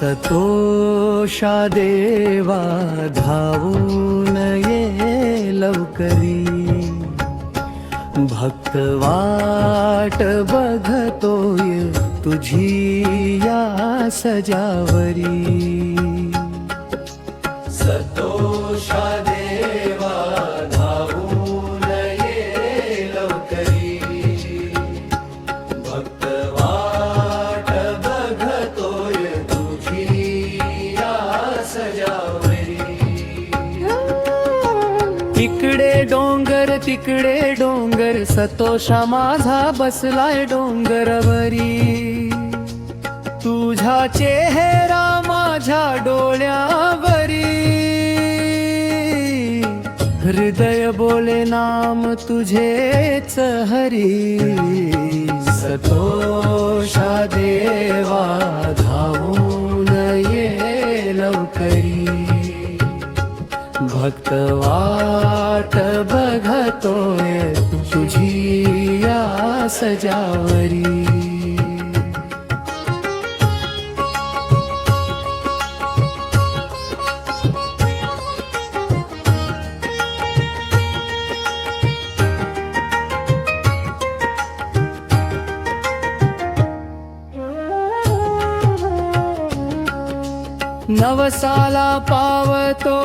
सतोषा देवा धावून ये लवकरी, भक्त वाट बघतोय तुझी या सजावरी। सतोषा देवा धावून ये लवकरी, भक्त वाट बघतोय तुझी या सजावरी। इकडे डोंगर तिकडे डोंगर, सतोषा माझा बसलाय डोंगरवरी। तुझा चेहरा माझ्या डोळ्यावरी, हृदय बोले नाम तुझेच हरी। सतोषा देवा धावून ये लवकरी, भक्त वाट बघतोय तुझी या सजावरी। नवसाला पावतो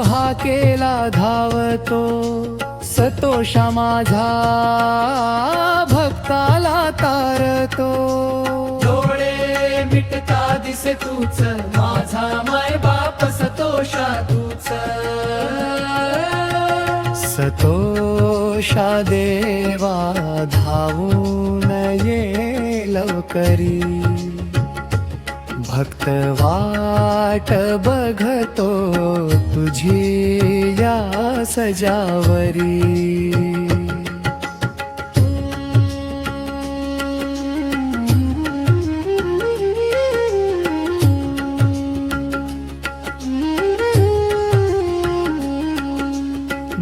हाकेला धावतो, सतोषा माझा भक्ताला तारतो। डोळे मिटता दिसे तूच, माझा माय बाप सतोषा तूच। सतोषा देवा धावून ये लवकरी, भक्त वाट बघतो तुझी या सजावरी।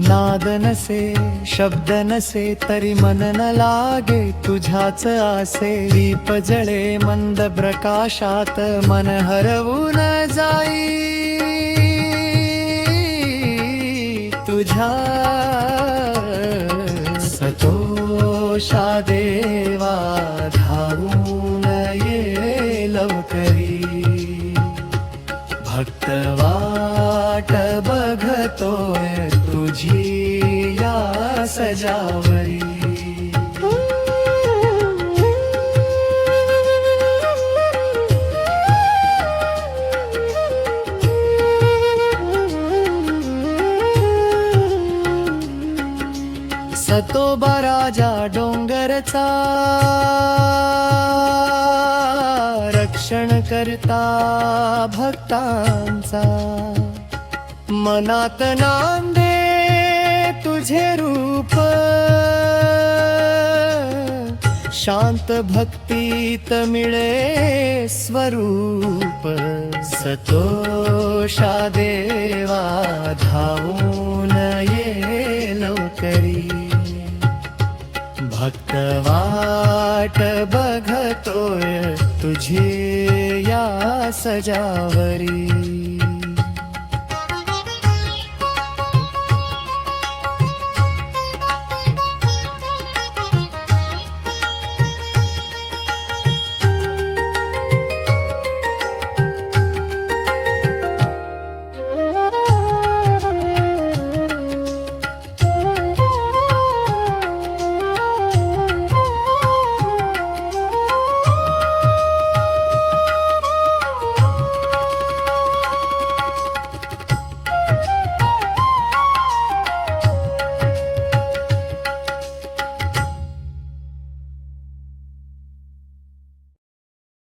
नाद नसे शब्द नसे तरी मन न लागे तुझ्याच आसे। दीप जळे मंद प्रकाशात मन हरवून जाई, तुझ्या सतोषा देवा धावून ये लवकरी, भक्त वाट बघतोय तुझी या सजावरी। सतोबा राजा डोंगरचा रक्षण करता भक्तांचा। मनात नांदे तुझे रूप, शांत भक्तीत मिळे स्वरूप। सतोषा देवा धावून ये लवकरी, भक्त वाट बघतोय तुझी या सजावरी।